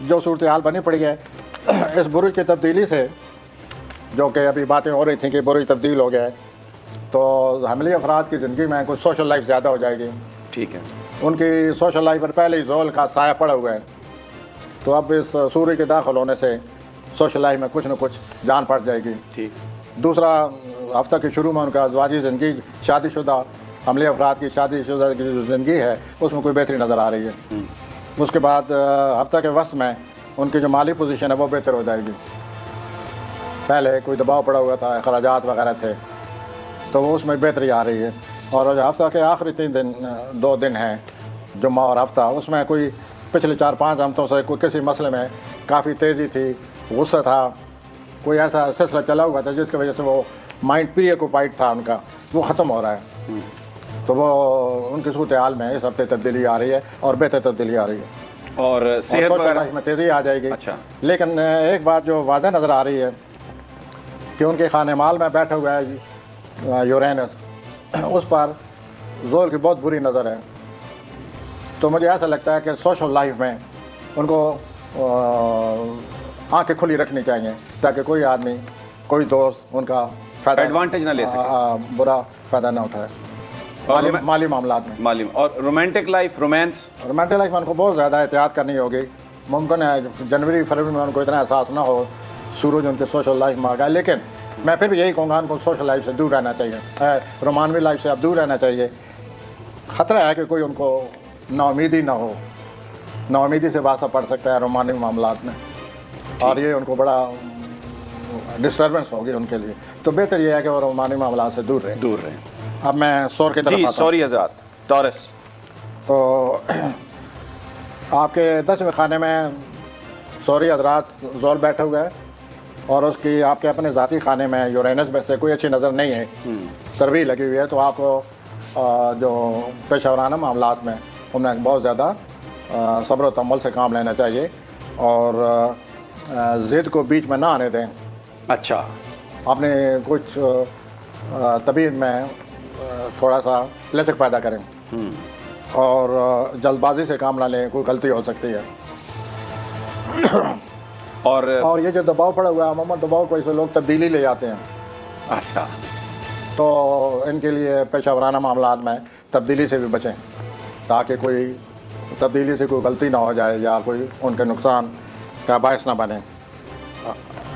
जो सूरत हाल बनी पड़ी है इस बुरुज की तब्दीली से, जो कि अभी बातें हो रही थी कि बुरुज तब्दील हो गया है, तो हमली अफराद की ज़िंदगी में कुछ सोशल लाइफ ज़्यादा हो जाएगी। ठीक है। उनकी सोशल लाइफ पर पहले ही ज़ोल का साया पड़ा हुआ है, तो अब इस सूर्य के दाखिल होने से सोशल लाइफ में कुछ न कुछ जान पड़ जाएगी। ठीक। दूसरा, हफ्ता के शुरू में उनका अज़वाजी ज़िंदगी, शादीशुदा हमले अफराद की शादीशुदा की जो ज़िंदगी है उसमें कोई बेहतरी नज़र आ रही है। उसके बाद हफ्ता के वस्त में उनकी जो माली पोजीशन है वो बेहतर हो जाएगी। पहले कोई दबाव पड़ा हुआ था, अखराजात वगैरह थे, तो वो उसमें बेहतरी आ रही है। और हफ्ता के आखिरी 2 दिन हैं, जुम्मा और हफ्ता, उसमें कोई पिछले 4-5 हफ्तों से कोई किसी मसले में काफ़ी तेज़ी थी, गुस्सा था, कोई ऐसा सिलसिला चला हुआ था जिसकी वजह से वो माइंड प्री ऑक्युपाइड था उनका, वो ख़त्म हो रहा है। तो वो उनकी सूरत हाल में इस हफ्ते तब्दीली आ रही है और बेहतर तब्दीली आ रही है और सेहत वगैरह में तेज़ी आ जाएगी। अच्छा। लेकिन एक बात जो वाज़ह नज़र आ रही है कि उनके खाने माल में बैठा हुआ है यूरेनस, उस पर ज़ोल की बहुत बुरी नज़र है। तो मुझे ऐसा लगता है कि सोशल लाइफ में उनको आंखें खुली रखनी चाहिए ताकि कोई आदमी, कोई दोस्त उनका फ़ायदा, एडवांटेज ना ले सके, बुरा फ़ायदा ना उठाए माली मामलात में। माली और romantic life, romance, romantic life में उनको बहुत ज़्यादा एहतियात करनी होगी। मुमकिन है जनवरी फरवरी में उनको इतना एहसास ना हो सूरज उनके सोशल लाइफ में आ गया, लेकिन मैं फिर भी यही कहूँगा उनको सोशल लाइफ से दूर रहना चाहिए, रोमानवी लाइफ से अब दूर रहना चाहिए। ख़तरा है कि कोई उनको नाउमीदी ना हो, नाउमीदी से वास्ता पड़ सकता है रोमानवी मामलात में, और ये उनको बड़ा डिस्टर्बेंस होगी उनके लिए। तो बेहतर ये है कि वो रोमानवी मामलात से दूर रहें। अब मैं सौर की तरफ जी, सॉरी हज़रात, टॉरस। तो आपके 10वें खाने में सौरी हज़रात ज़ोल बैठा हुआ है और उसकी आपके अपने ज़ाती खाने में यूरेनस में से कोई अच्छी नज़र नहीं है, सर्वी लगी हुई है। तो आपको जो पेशेवराना मामलात में उनमें बहुत ज़्यादा सब्र व तहम्मुल से काम लेना चाहिए और ज़िद को बीच में ना आने दें। अच्छा। आपने कुछ तबीयत में थोड़ा सा लचक पैदा करें और जल्दबाजी से काम ना लें, कोई गलती हो सकती है। और ये जो दबाव पड़ा हुआ है, अमूमन दबाव को ऐसे लोग तब्दीली ले जाते हैं। अच्छा। तो इनके लिए पेशेवराना मामलात में तब्दीली से भी बचें ताकि कोई तब्दीली से कोई गलती ना हो जाए या कोई उनके नुकसान का बायस ना बने।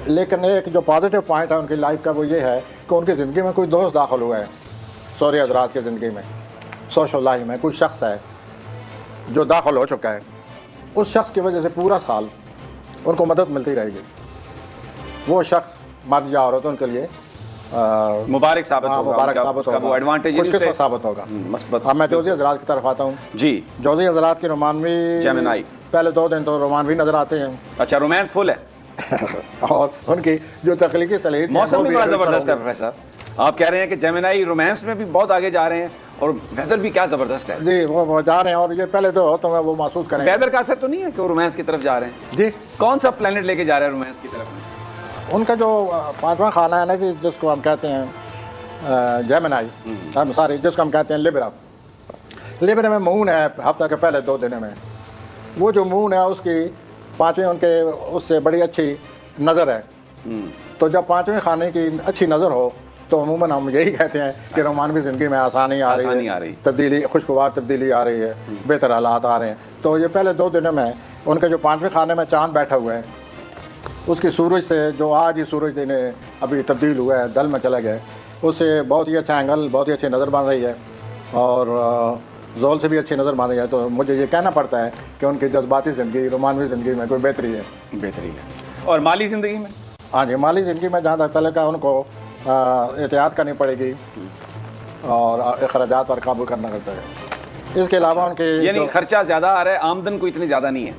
लेकिन एक जो पॉजिटिव पॉइंट है उनकी लाइफ का वो ये है कि उनकी ज़िंदगी में कोई दोस्त दाखिल हुआ है। सौरी हज़रात की ज़िंदगी में, सोशल लाइफ में कोई शख्स है जो दाखिल हो चुका है। उस शख्स की वजह से पूरा साल उनको मदद मिलती रहेगी। वो शख्स मर्द या औरत उनके लिए मुबारक साबित होगा, मुबारक साबित होगा, वो एडवांटेज साबित होगा। मस्बत। अब मैं जोज़ी हज़रात की तरफ आता हूँ। जी। जोज़ी हज़रात की रोमानवी जेमिनाई पहले 2 दिन तो रोमानवी नज़र आते हैं। अच्छा, रोमांस फुल है और उनकी जो तख्लीकी सलाहियत, मौसम भी बड़ा ज़बरदस्त है प्रोफेसर। आप कह रहे हैं कि जेमिनाई रोमांस में भी बहुत आगे जा रहे हैं और वेदर भी क्या ज़बरदस्त है। जी, वो जा रहे हैं और ये पहले तो मैं वो महसूस करें। वेदर का असर तो नहीं है कि वो रोमांस की तरफ जा रहे हैं? जी। कौन सा प्लेनेट लेके जा रहा है रोमांस की तरफ में? उनका जो 5वां खाना है ना जी, जिसको हम कहते हैं जेमिनाई, सॉरी, जिसको हम कहते हैं लिब्रा में मून है हफ्ता के पहले 2 दिन में। वो जो मून है उसकी 5वें उनके उससे बड़ी अच्छी नज़र है। तो जब 5वें खाने की अच्छी नज़र हो तो अमूमन हम यही कहते हैं कि रोमानवी ज़िंदगी में आसानी आ रही है, तब्दीली, खुशगवार तब्दीली आ रही है, बेहतर हालात आ रहे हैं। तो ये पहले 2 दिनों में उनके जो 5वें खाने में चाँद बैठा हुआ है, उसकी सूरज से जो आज ही सूरज दिन अभी तब्दील हुआ है, दल में चला गया, उससे बहुत ही अच्छा एंगल, बहुत ही अच्छी नज़र बन रही है और ज़ोल से भी अच्छी नज़र बन रही है। तो मुझे ये कहना पड़ता है कि उनकी जज्बाती ज़िंदगी, रोमानवी ज़िंदगी में कोई बेहतरी है। और माली ज़िंदगी में? हाँ जी, माली ज़िंदगी में जहाँ तक तलक है उनको एहतियात करनी पड़ेगी और अखराजात पर काबू करना पड़ता है। इसके अलावा उनके यानी खर्चा ज़्यादा आ रहा है, आमदन को इतनी ज़्यादा नहीं है।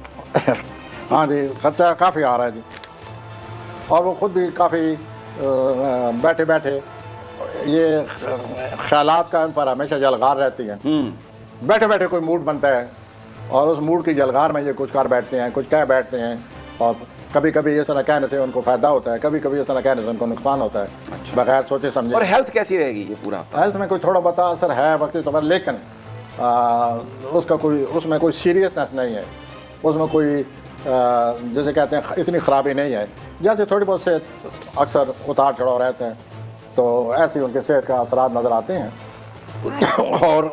हाँ जी, खर्चा काफ़ी आ रहा है जी, और वो ख़ुद भी काफ़ी बैठे बैठे ये ख्यालात का इन पर हमेशा जलगार रहती हैं। बैठे बैठे कोई मूड बनता है और उस मूड की जलगार में ये कुछ कर बैठते हैं, कुछ कह बैठते हैं और कभी कभी इस तरह कहने से उनको फ़ायदा होता है, कभी कभी इस तरह कहने से उनको नुकसान होता है। अच्छा। बगैर सोचे समझे। और हेल्थ कैसी रहेगी ये पूरा? हेल्थ में कोई थोड़ा बहुत असर है वक्ती तौर पर, लेकिन उसका कोई, उसमें कोई सीरियसनेस नहीं है, उसमें कोई جسے کہتے ہیں اتنی خرابی نہیں ہے، جیسے تھوڑی بہت سے اکثر اتار چڑھاؤ رہتے ہیں، تو ایسے ہی ان کے صحت کا اثرات نظر آتے ہیں۔ اور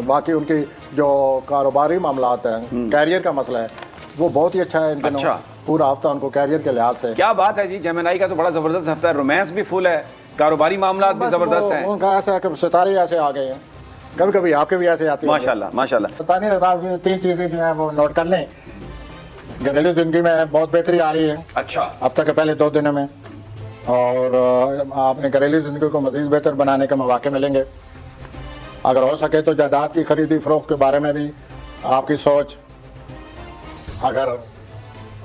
باقی ان کی جو کاروباری معاملات ہیں، کیریئر کا مسئلہ ہے، وہ بہت ہی اچھا ہے ان دنوں۔ پورا ہفتہ ان کو کیریئر کے لحاظ سے کیا بات ہے جی، جیمنائی کا تو بڑا زبردست ہفتہ ہے، رومانس بھی فل ہے، کاروباری معاملات بھی زبردست ہیں۔ ان کا ایسا ہے کہ ستارے ایسے آ گئے ہیں، کبھی کبھی آپ کے بھی ایسے آتے ہیں۔ ماشاءاللہ ماشاءاللہ۔ ستانے رات میں 3 چیزیں جو ہیں وہ نوٹ کر لیں۔ گھریلو زندگی میں بہت بہتری آ رہی ہے اچھا، ہفتہ کے پہلے 2 دنوں میں، اور آپ نے گھریلو زندگی کو مزید بہتر بنانے کے مواقع ملیں گے۔ اگر ہو سکے تو جائیداد کی خریدی فروخت کے بارے میں بھی آپ کی سوچ، اگر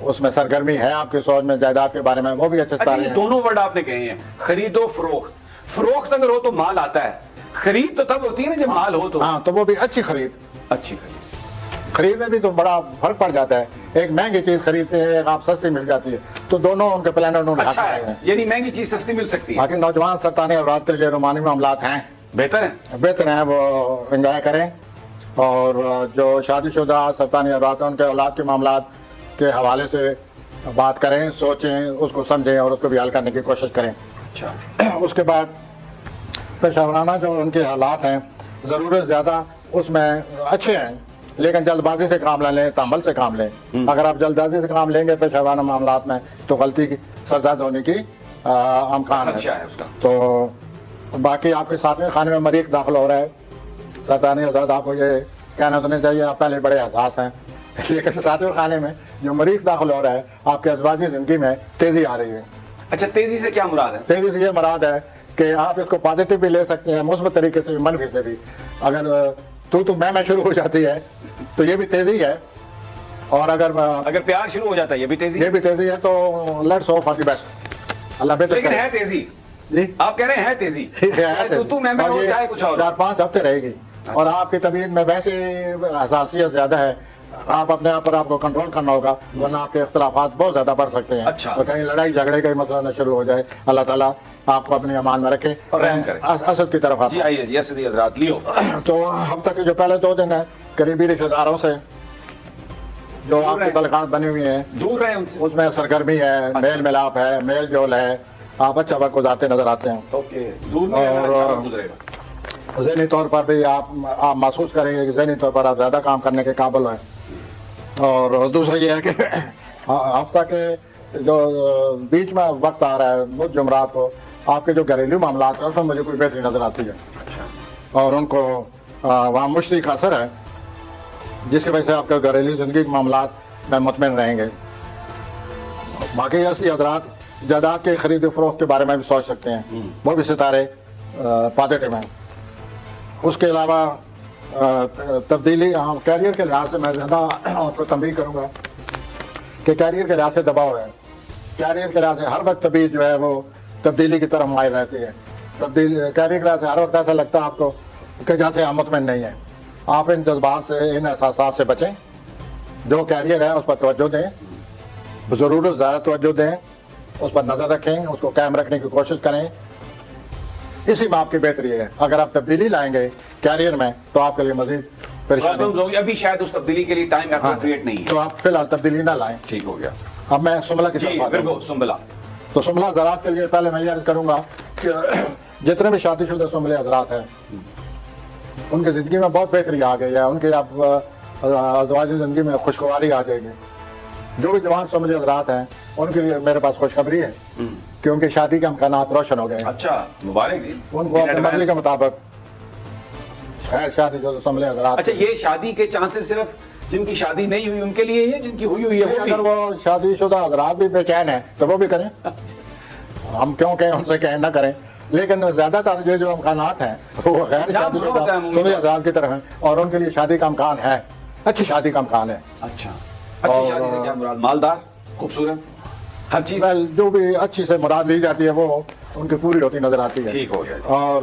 اس میں سرگرمی ہے آپ کی سوچ میں جائیداد کے بارے میں، وہ بھی اچھے اچھا ستارے یہ ہیں۔ دونوں ورڈ آپ نے کہے ہیں، خرید و فروخت۔ فروخت اگر ہو تو مال آتا ہے، خرید تو تب ہوتی ہے نا جب مال ہو تو۔ ہاں، تو وہ بھی اچھی خرید۔ اچھی خرید، خرید میں بھی تو بڑا فرق پڑ جاتا ہے، ایک مہنگی چیز خریدتے ہیں، ایک آپ سستی مل جاتی ہے، تو دونوں ان کے پلان انہوں نے اچھا ہے، یعنی مہنگی چیز سستی مل سکتی ہے۔ باقی نوجوان سرطانی اورات کے لیے رومانی معاملات ہیں، بہتر ہے۔ بہتر ہیں، وہ انجوائے کریں۔ اور جو شادی شدہ سرطانی اورات ہیں، ان کے اولاد کے معاملات کے حوالے سے بات کریں، سوچیں، اس کو سمجھیں اور اس کو بھی حل کرنے کی کوشش کریں۔ اچھا، اس کے بعد پیشہ ورانہ جو ان کے حالات ہیں، ضرورت زیادہ اس میں اچھے ہیں، لیکن جلد بازی سے کام نہ لیں، تحمل سے کام لیں۔ اگر آپ جلد بازی سے کام لیں گے پیشہ ورانہ معاملات میں تو غلطی کی سرزد ہونے کی امکان خدشہ ہے ہے۔ اس کا۔ تو باقی آپ کے 7ویں خانے میں مریخ داخل ہو رہا ہے۔ سرطانی حضرات آپ کو یہ کہنا تو نہیں چاہیے آپ پہلے بڑے حساس ہیں، لیکن 7ویں خانے میں جو مریخ داخل ہو رہا ہے، آپ کے ازواجی زندگی میں تیزی آ رہی ہے۔ اچھا، تیزی سے کیا مراد ہے؟ تیزی سے یہ مراد ہے کہ آپ اس کو پازیٹیو بھی لے سکتے ہیں، مثبت طریقے سے بھی، منفی سے بھی۔ اگر تو میں شروع ہو جاتی ہے تو یہ بھی تیزی ہے، اور اگر پیار شروع ہو جاتا ہے یہ بھی تیزی؟ یہ بھی تیزی ہے، تو let's hope for the best, اللہ بہتر لیکن کرے۔ ہے تیزی، جی آپ کہہ رہے ہیں تیزی، تو میں ہو چاہے کچھ اور۔ 4-5 ہفتے رہے گی، اور آپ کی طبیعت میں ویسے حساسیت زیادہ ہے، آپ اپنے آپ پر آپ کو کنٹرول کرنا ہوگا، ورنہ آپ کے اختلافات بہت زیادہ بڑھ سکتے ہیں۔ اچھا، اور کہیں لڑائی جھگڑے کا ہی مسئلہ نہ شروع ہو جائے۔ اللہ تعالیٰ آپ کو اپنی امان میں رکھے اور رحم کرے۔ اسد کی طرف جی آئیے جی، اسدی حضرات لیو۔ تو ہفتہ کے جو پہلے 2 دن ہیں قریبی رشتہ داروں سے جو آپ کی تعلقات بنی ہوئی ہیں، دور رہے ان سے، اس میں سرگرمی ہے، میل ملاپ ہے، میل جول ہے، آپ اچھا وقت گزارتے نظر آتے ہیں۔ اوکے، دور میں رہنا اچھا وقت گزرے گا۔ ذہنی طور پر بھی آپ محسوس کریں گے کہ ذہنی طور پر آپ زیادہ کام کرنے کے قابل ہیں۔ اور دوسرا یہ ہے کہ ہفتہ کے جو بیچ میں وقت آ رہا ہے بدھ جمعرات کو، آپ کے جو گھریلو معاملات ہیں اس میں مجھے کوئی بہتری نظر آتی ہے، اور ان کو وہاں مشتری کا اثر ہے، جس کی وجہ سے آپ کے گھریلو زندگی کے معاملات میں مطمئن رہیں گے۔ باقی اصلی حضرات جائیداد کے خرید و فروخت کے بارے میں بھی سوچ سکتے ہیں، وہ بھی ستارے پازیٹیو ہیں۔ اس کے علاوہ تبدیلی کیریئر کے لحاظ سے میں زیادہ آپ کو تنبیہ کروں گا کہ کیریئر کے لحاظ سے دباؤ ہے، کیریئر کے لحاظ سے ہر وقت طبیعت جو ہے وہ تبدیلی کی طرف مائل رہتی ہے۔ کیریئر کے لحاظ سے ہر وقت ایسا لگتا ہے آپ کو کہ جیسے ہم مطمئن نہیں ہیں۔ آپ ان جذبات سے، ان احساسات سے بچیں، جو کیریئر ہے اس پر توجہ دیں، ضرورت زیادہ توجہ دیں، اس پر نظر رکھیں، اس کو قائم رکھنے کی کوشش کریں، اسی میں آپ کی بہتری ہے۔ اگر آپ تبدیلی لائیں گے کیریئر میں تو آپ کے لیے مزید پریشانی پرابلمز ہوگی، ابھی شاید اس تبدیلی کے لیے ٹائم اپروپریٹ نہیں ہے۔ تو آپ فی الحال تبدیلی نہ لائیں۔ ٹھیک ہو گیا۔ اب میں سملہ کی جی طرف آتا ہوں۔ بالکل، سنبلا۔ تو سملہ حضرات کے لیے پہلے میں یہ عرض کروں گا کہ جتنے بھی شادی شدہ سملے حضرات ہیں ان کی زندگی میں بہت بہتری آ گئی ہے، ان کی اب ازواجی زندگی میں خوشگواری آ جائے گی۔ جو بھی جوان سملے حضرات ہیں ان کے لیے میرے پاس خوشخبری ہے کہ ان کی شادی کے امکانات روشن ہو گئے ہیں۔ اچھا، مبارک جی ان کو اپنی مرضی کے مطابق خیر شادی جو سملے حضرات۔ اچھا، یہ شادی کے چانسز صرف جن کی شادی نہیں ہوئی ان کے لیے ہے، جن کی ہوئی ہوئی ہے وہ بھی؟ اگر وہ شادی شدہ حضرات بھی بے چین ہیں تو وہ بھی کریں، ہم کیوں کہیں ان سے کہیں نہ کریں، لیکن زیادہ تر یہ جو امکانات ہیں وہ غیر شادی شدہ سملے حضرات کی طرف ہیں، اور ان کے لیے شادی کا امکان ہے، اچھی شادی کا امکان ہے۔ اچھا، اچھی شادی سے کیا مراد؟ مالدار، خوبصورت، ہر چیز؟ جو بھی اچھی سے مراد لی جاتی ہے وہ ان کی پوری ہوتی نظر آتی ہے۔ ٹھیک ہو گیا۔ اور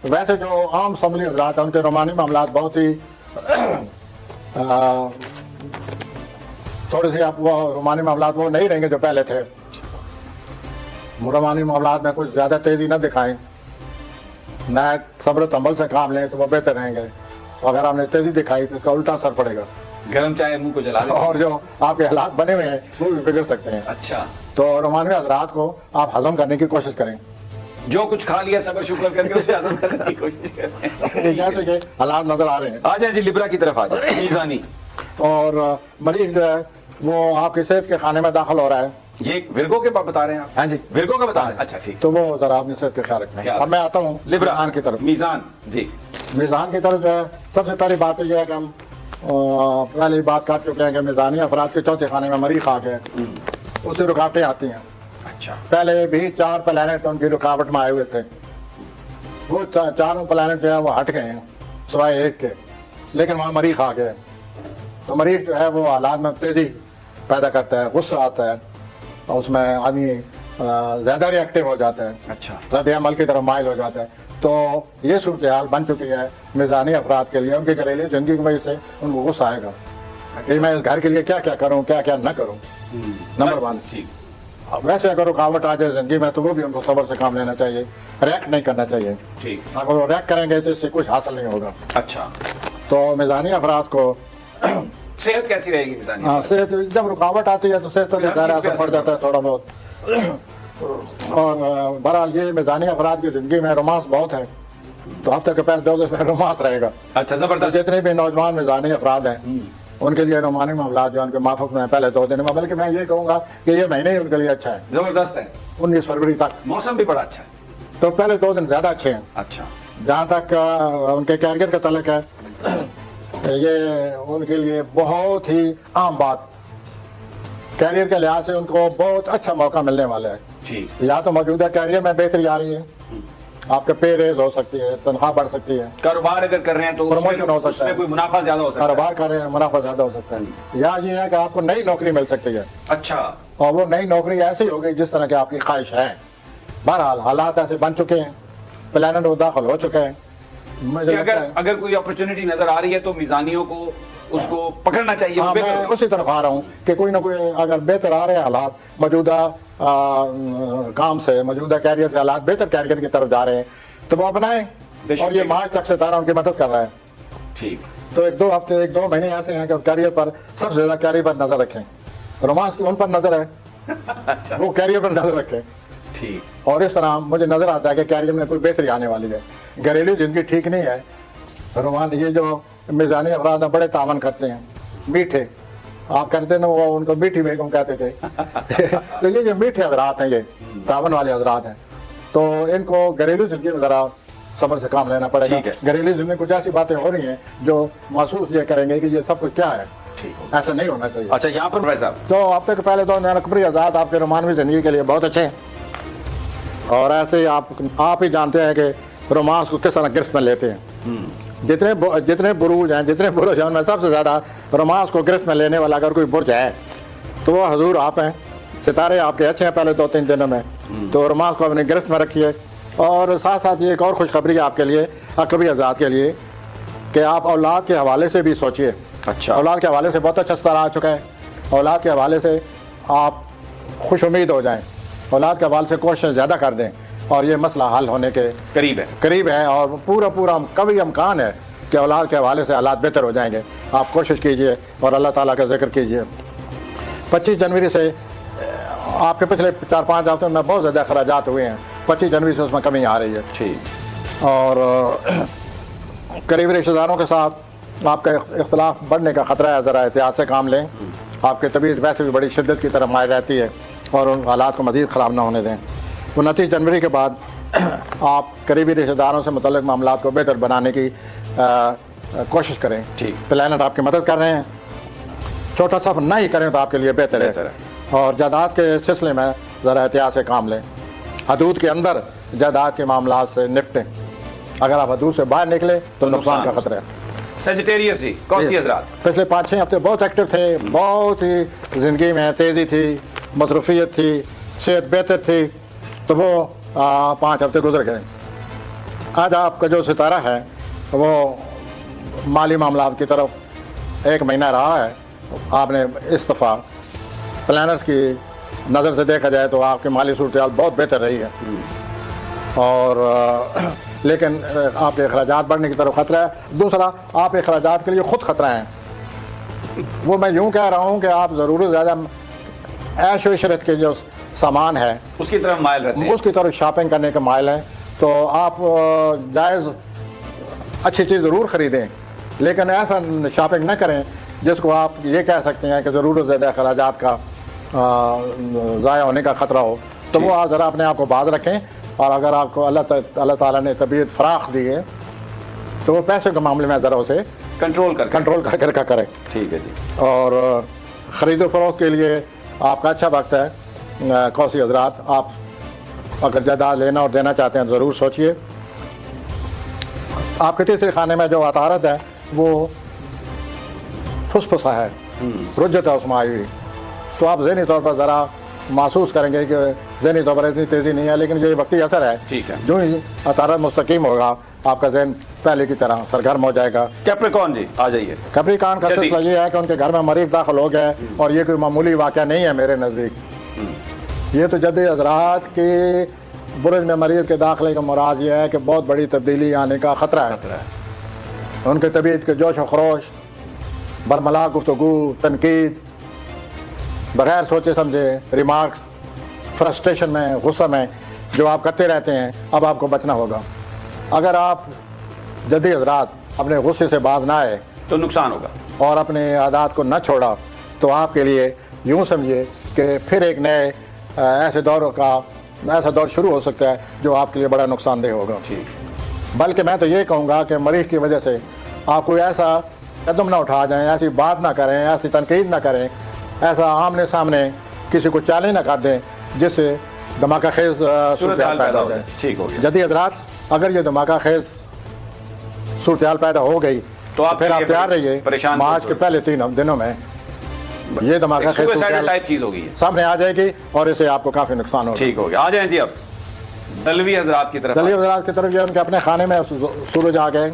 ویسے جو عام سملی حضرات ہیں ان کے رومانی معاملات بہت ہی تھوڑے سے آپ وہ رومانی معاملات وہ نہیں رہیں گے جو پہلے تھے۔ رومانی معاملات میں کچھ زیادہ تیزی نہ دکھائیں، نہ صبر و تحمل سے کام لیں تو وہ بہتر رہیں گے۔ اگر ہم نے تیزی دکھائی تو اس کا الٹا اثر پڑے گا۔ گرم چائے منہ کو جلا دے. اور جو آپ کے حالات بنے ہوئے ہیں وہ بھی بگڑ سکتے ہیں. اچھا, تو رومانوی حضرات کو آپ ہضم کرنے کی کوشش کریں. جو کچھ کھا لیا صبر شکر کر کے اسے ہضم کرنے کی کوشش کریں. جیسے کہ حالات نظر آ رہے ہیں. آ جائیں جی لیبرا کی طرف آ جائیں. میزانی اور مریض جو ہے وہ آپ کی صحت کے خانے میں داخل ہو رہا ہے. یہ ورگو کے بتا رہے ہیں آپ؟ ہاں جی, ورگو کا بتا رہے ہیں. اچھا ٹھیک. تو وہ ذرا اپنی صحت کا خیال رکھیں. اب میں آتا ہوں میزان کی طرف. میزان جی, میزان کی طرف جو ہے سب سے پہلی بات یہ ہے کہ ہم پہلی بات کر چکے ہیں کہ میزانی افراد کے چوتھے خانے میں مریخ آ کے اس سے رکاوٹیں آتی ہیں. اچھا, پہلے بھی 4 پلانٹ ان کی رکاوٹ میں آئے ہوئے تھے. وہ 4 پلانٹ جو ہے وہ ہٹ گئے ہیں سوائے ایک کے, لیکن وہاں مریخ آ گئے. تو مریخ جو ہے وہ حالات میں تیزی پیدا کرتا ہے, غصہ آتا ہے, اس میں آدمی زیادہ ری ایکٹیو ہو جاتا ہے, اچھا, رد عمل کی طرف مائل ہو جاتا ہے. تو یہ صورتحال بن چکی ہے میزانی افراد کے لیے. ان کی گھریلو زندگی کی وجہ سے ان کو غصہ آئے گا کہ میں اس گھر کے لیے کیا کیا کروں, کیا کیا نہ کروں. نمبر 1. ٹھیک. ویسے اگر رکاوٹ آ جائے زندگی میں تو وہ بھی ان کو صبر سے کام لینا چاہیے, ریئیکٹ نہیں کرنا چاہیے. ٹھیک. اگر وہ ریئیکٹ کریں گے تو اس سے کچھ حاصل نہیں ہوگا. اچھا, تو میزانی افراد کو صحت کیسی رہے گی میزانی؟ صحت جب رکاوٹ آتی ہے تو صحت پر ظاہر اثر پڑ جاتا ہے تھوڑا بہت. اور بہرحال یہ میزانی افراد کی زندگی میں رومانس بہت ہے, تو ہفتے کے پہلے 2 دن میں رومانس رہے گا. اچھا, زبردست. جتنے بھی نوجوان میزانی افراد ہیں ان کے لیے رومانی معاملات جو ان کے مافوق میں پہلے 2 دن میں, بلکہ میں یہ کہوں گا کہ یہ مہینے ہی ان کے لیے اچھا ہے. زبردست ہے. 19 فروری تک موسم بھی بڑا اچھا ہے. تو پہلے 2 دن زیادہ اچھے ہیں. اچھا, جہاں تک ان کے کیریئر کا تعلق ہے, یہ ان کے لیے بہت ہی عام بات, کیریئر کے لحاظ سے ان کو بہت اچھا موقع ملنے والا ہے. ٹھیک. یا تو موجودہ کیریئر میں بہتری آ رہی ہے, آپ کا پے ریز ہو سکتی ہے, تنخواہ بڑھ سکتی ہے, کاروبار اگر کر رہے ہیں تو پروموشن ہو اس سکتا میں ہے, کوئی منافع زیادہ ہو سکتا ہے, کاروبار کر رہے ہیں منافع زیادہ ہو سکتا ہے, یا یہ ہے کہ آپ کو نئی نوکری مل سکتی ہے. اچھا, اور وہ نئی نوکری ایسی ہوگی جس طرح کی آپ کی خواہش ہے. بہرحال حالات ایسے بن چکے ہیں, پلانٹ وہ داخل ہو چکے ہیں. مجھے کہ لگتا ہے اگر کوئی اپرچونٹی نظر آ رہی ہے تو میزانیوں کو اس کو پکڑنا چاہیے. ہاں, میں اسی طرف آ رہا ہوں کہ کوئی نہ کوئی اگر بہتر آ رہے ہیں حالات, موجودہ کام سے, موجودہ کیریئر سے حالات بہتر کیریئر کی طرف جا رہے ہیں تو وہ اپنائیں. اور یہ مارچ تک ستارہ ان کی مدد کر رہا ہے. ٹھیک. تو 1-2 ہفتے 1-2 مہینے ایسے ہیں کہ کیریئر پر سب سے زیادہ کیریئر پر نظر رکھیں. رومانس کی ان پر نظر ہے, اچھا, وہ کیریئر پر نظر رکھیں. ٹھیک. اور اس طرح مجھے نظر آتا ہے کہ کیریئر میں کوئی بہتری آنے والی ہے. گھریلو زندگی ٹھیک نہیں ہے. رومان یہ جو میزانی افراد بڑے تعاون کرتے ہیں, میٹھے آپ کرتے نا, وہ ان کو میٹھی بیگم کہتے تھے. تو یہ جو میٹھے حضرات ہیں, یہ تعاون والے حضرات ہیں, تو ان کو گھریلو زندگی میں ذرا صبر سے کام لینا پڑے گا. گھریلو زندگی کچھ ایسی باتیں ہو رہی ہیں جو محسوس یہ کریں گے کہ یہ سب کچھ کیا ہے. ایسا نہیں ہونا چاہیے. اچھا, یہاں پر بھائی صاحب تو ہفتے کے پہلے 2 اکبری آزاد آپ کے رومانوی زندگی کے لیے بہت اچھے ہیں. اور ایسے ہی آپ ہی جانتے ہیں کہ رومانس کو کس طرح گرفت میں لیتے ہیں. جتنے بروج ہیں, جتنے برج ہیں, ان میں سب سے زیادہ رومانس کو گرفت میں لینے والا اگر کوئی برج ہے تو وہ حضور آپ ہیں. ستارے آپ کے اچھے ہیں پہلے 2-3 دنوں میں, تو رومانس کو اپنی گرفت میں رکھیے. اور ساتھ ساتھ یہ ایک اور خوشخبری ہے آپ کے لیے, اکبری آزاد کے لیے, کہ آپ اولاد کے حوالے سے بھی سوچیے. اچھا, اولاد کے حوالے سے بہت اچھا ستارہ آ چکا ہے. اولاد کے حوالے سے آپ خوش امید ہو جائیں, اولاد کے حوالے سے کوشش زیادہ کر دیں, اور یہ مسئلہ حل ہونے کے قریب ہے. اور پورا کبھی امکان ہے کہ اولاد کے حوالے سے حالات بہتر ہو جائیں گے. آپ کوشش کیجئے اور اللہ تعالیٰ کا ذکر کیجئے. 25 جنوری سے آپ کے پچھلے 4-5 ہفتوں میں بہت زیادہ اخراجات ہوئے ہیں. 25 جنوری سے اس میں کمی آ رہی ہے. ٹھیک. اور قریبی رشتہ داروں کے ساتھ آپ کا اختلاف بڑھنے کا خطرہ ہے, ذرا احتیاط سے کام لیں. آپ کی طبیعت ویسے بھی بڑی شدت کی طرف مائل رہتی ہے, اور ان حالات کو مزید خراب نہ ہونے دیں. 29 جنوری کے بعد آپ قریبی رشتہ داروں سے متعلق معاملات کو بہتر بنانے کی کوشش کریں. پلانٹ آپ کی مدد کر رہے ہیں. چھوٹا سفر نہ ہی کریں تو آپ کے لیے بہتر ہے. اور جائیداد کے سلسلے میں ذرا احتیاط سے کام لیں. حدود کے اندر جائیداد کے معاملات سے نپٹیں. اگر آپ حدود سے باہر نکلے تو نقصان کا خطرہ ہے. سیجیٹیریس جی, کوسی حضرات پچھلے 5-6 ہفتے بہت ایکٹیو تھے, بہت ہی زندگی میں تیزی تھی, مصروفیت تھی, صحت بہتر تھی, تو وہ 5 ہفتے گزر گئے. آج آپ کا جو ستارہ ہے وہ مالی معاملات کی طرف 1 مہینہ رہا ہے. آپ نے اس دفعہ پلانرز کی نظر سے دیکھا جائے تو آپ کی مالی صورتحال بہت بہتر رہی ہے. اور لیکن آپ کے اخراجات بڑھنے کی طرف خطرہ ہے. دوسرا, آپ اخراجات کے لیے خود خطرہ ہیں. वो मैं यूं कह रहा हूं कि आप ज़रूर ज़्यादा ऐश व इशरत के जो सामान है उसकी तरफ माइल रहते हैं। उसकी तरफ शॉपिंग करने के माइल हैं, तो आप जायज़ अच्छी चीज़ ज़रूर ख़रीदें, लेकिन ऐसा शॉपिंग न करें जिसको आप ये कह सकते हैं कि ज़रूर ज़्यादा अखराजात का ज़ाया होने का ख़तरा हो। तो वो आप ज़रा अपने आप को बाज रखें, और अगर आपको अल्लाह ताला ने तबीयत फ़राख दी है तो वो पैसे के मामले में ज़रा उसे कंट्रोल कर करें। ठीक है जी। और ख़रीद फरोख्त के लिए आपका अच्छा वक्त है कौसी हजरात। आप अगर जायदाद लेना और देना चाहते हैं ज़रूर सोचिए। आपके तीसरे खाने में जो अतारत है वो फुसफुसा है, रुज्जत है उसमें आई हुई, तो आप ज़हनी तौर पर ज़रा महसूस करेंगे कि ज़हनी तौर पर इतनी तेज़ी नहीं है, लेकिन ये वक्ती असर है। ठीक है। जो ही अतारत मुस्तकीम होगा आपका जहन पहले की तरह सरगर्म हो जाएगा। कैप्रिकॉर्न जी आ जाइए। कैप्रिकॉर्न का सिलसिला ये है कि उनके घर में मरीज दाखिल हो गए, और ये कोई मामूली वाक़या नहीं है मेरे नज़दीक। ये तो जद्दी हज़रात के बुरुज में मरीज के दाखिले का मुराद ये है कि बहुत बड़ी तब्दीली आने का ख़तरा है। उनके तबीयत के जोश व खरोश, बरमला गुफ्तगू, तनकीद, बग़ैर सोचे समझे रिमार्क्स, फ्रस्ट्रेशन में, गुस्सा में जो आप करते रहते हैं, अब आपको बचना होगा। अगर आप जद्दी हज़रात अपने गुस्से से बाज ना आए तो नुकसान होगा, और अपने आदात को न छोड़ा, तो आपके लिए यूँ समझिए कि फिर एक नए ऐसा दौर शुरू हो सकता है जो आपके लिए बड़ा नुकसानदेह होगा। ठीक। बल्कि मैं तो ये कहूँगा कि मरीज़ की वजह से आप कोई ऐसा कदम ना उठा जाएं, ऐसी बात ना करें, ऐसी तनकीद ना करें, ऐसा आमने सामने किसी को चैलेंज ना कर दें जिससे धमाका खेज सूरत हाल पैदा हो जाए। ठीक हो गया। जद्दी हज़रात, अगर ये धमाका खेज सूरत हाल पैदा हो गई तो आप फिर आप तैयार रहिए, परेशान मार्च के पहले 3 दिनों में ये धमाका खेज सुसाइडल टाइप चीज होगी सामने आ जाएगी, और इससे आपको काफ़ी नुकसान होगा। ठीक हो गया। आ जाएं जी अब दलवी हजरात की तरफ। दलवी हजरात की तरफ ये उनके अपने खाने में सूरज आ गए।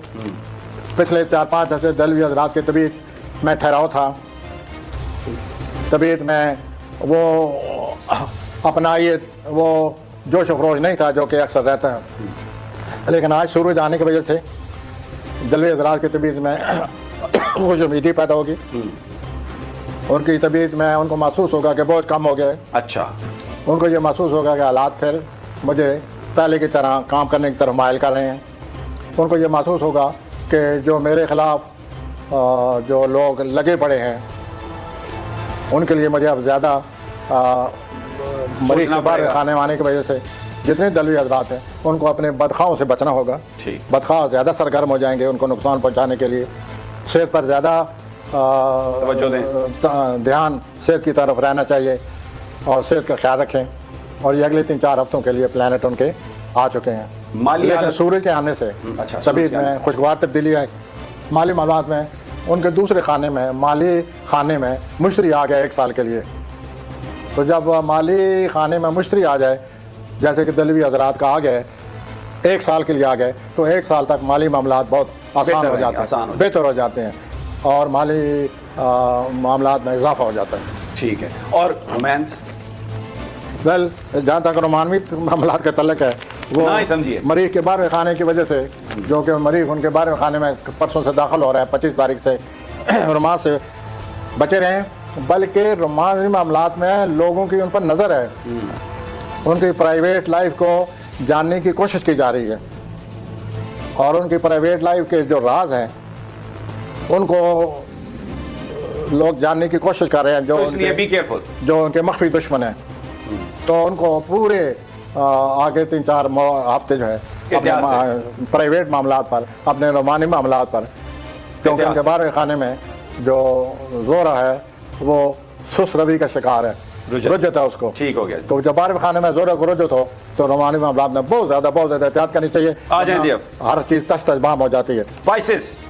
पिछले 4-5 हफ्ते दलवी हजरात की तबीयत में ठहराव था, तबीयत में वो अपना ये वो जोश व खरोश नहीं था जो कि अक्सर रहता है। लेकिन आज सूरज आने की वजह से दलवी हजरात की तबीयत में खुश उम्मीदी पैदा होगी। उनकी तबीयत में उनको महसूस होगा कि बोझ कम हो गए। अच्छा। उनको ये महसूस होगा कि हालात फिर मुझे पहले की तरह काम करने की तरफ माइल कर रहे हैं। उनको ये महसूस होगा कि जो मेरे ख़िलाफ़ जो लोग लगे पड़े हैं उनके लिए मुझे अब ज़्यादा मरीज के बाहर खाने वाने की वजह से जितने दलवी हजरात हैं उनको अपने बदखाओं से बचना होगा। बदखाव ज़्यादा सरगर्म हो जाएंगे, उनको नुकसान पहुँचाने के लिए सेहत पर ज़्यादा ध्यान सेहत की तरफ रहना चाहिए और सेहत का ख्याल रखें। और ये अगले 3-4 हफ्तों के लिए प्लानट उनके आ चुके हैं। लेकिन सूर्य के आने से तबीयत में खुशगवार तब्दीली आई। माली मामलात में उनके दूसरे खाने में माली खाने में मुश्तरी आ गया 1 साल के लिए। तो जब माली खाने में मुश्तरी आ जाए, जैसे कि दलवी हजरात का आ गए 1 साल के लिए आ गए, तो 1 साल तक माली मामलात बहुत आसान हो जाते हैं, बेहतर हो जाते हैं, और माली मामलात में इजाफा हो जाता है। ठीक है। और रोमांस वेल जहाँ तक रोमानवी मामलात का तल्लक है वो मरीज के 12वें खाने की वजह से, जो कि मरीज उनके 12वें खाने में परसों से दाखिल हो रहा है 25 तारीख से, रोमांस से बचे रहें। बल्कि रोमांसी मामलात में लोगों की उन पर नज़र है, उनकी प्राइवेट लाइफ को जानने की कोशिश की जा रही है, और उनकी प्राइवेट लाइफ के जो राज हैं उनको लोग जानने की कोशिश कर रहे हैं, जो उनके मख्फी दुश्मन हैं। तो उनको पूरे आगे 3-4 हफ्ते जो है अपने प्राइवेट मामलात पर, अपने रोमानी मामलात पर, क्योंकि उनके 12वें खाने में जो जोरा है वो सुस्त रवि का शिकार है, रुजत है उसको। ठीक हो गया। तो जब 12वें खाने में जोरा को रुजत हो तो रोमानी मामलात में बहुत ज़्यादा एहतियात करनी चाहिए। आ जाए जी अब हर चीज़ तश बाम हो जाती है। स्पाइसेस,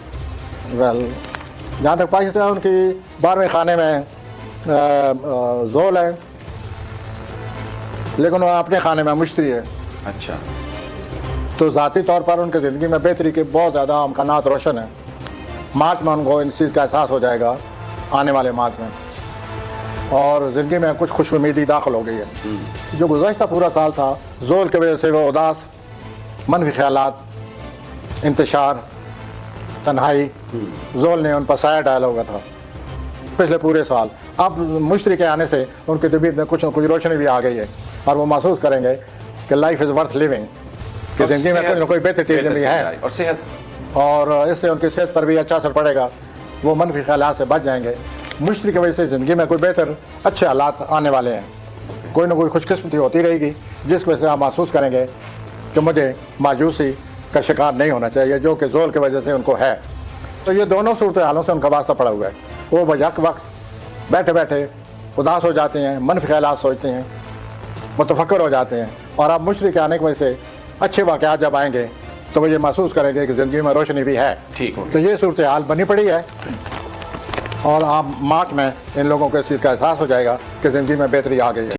वेल जहाँ तक स्पाइसेस है उनकी 12वें खाने में जोल है, लेकिन वो अपने खाने में मुश्तरी है। अच्छा। तो ज़ाती तौर पर उनकी ज़िंदगी में बेहतरी के बहुत ज़्यादा अमकानात रोशन है। मार्च में उनको इन चीज़ का एहसास हो जाएगा, आने वाले मार्च में, और ज़िंदगी में कुछ खुश उम्मीदी दाखिल हो गई है। जो गुज़श्ता पूरा साल था जोल की वजह से वो उदास, मनफी ख्यालात, इंतशार, तन्हाई, जोल ने उन पर साया डाला हुआ था। पिछले पूरे साल। अब मुश्तरी के आने से उनकी तबीयत में कुछ न कुछ रोशनी भी आ गई है और वो महसूस करेंगे कि लाइफ इज़ वर्थ लिविंग, कि ज़िंदगी में कोई ना कोई बेहतर चीज़ें भी हैं, और सेहत, और इससे उनकी सेहत पर भी अच्छा असर पड़ेगा। वो मनफी ख्यालात से बच जाएंगे। मुश्तरी की वजह से ज़िंदगी में कोई बेहतर अच्छे हालात आने वाले हैं। कोई ना कोई खुशकिस्मती होती रहेगी जिस वजह से आप महसूस करेंगे कि मुझे मायूसी का शिकार नहीं होना चाहिए, जो कि ज़ोल की वजह से उनको है। तो ये दोनों सूरत हालों से उनका वास्ता पड़ा हुआ है। वो बजक वक्त बैठे बैठे उदास हो जाते हैं, मनफी ख्यालात सोचते हैं, मुतफक्कर हो जाते हैं, और आप मुश्तरी के आने की वजह से अच्छे वाक़यात जब आएंगे तो वो ये महसूस करेंगे कि ज़िंदगी में रोशनी भी है। ठीक हो तो ये सूरत हाल बनी पड़ी है, और आप मार्च में इन लोगों को इस चीज़ का एहसास हो जाएगा कि ज़िंदगी में बेहतरी आ गई है।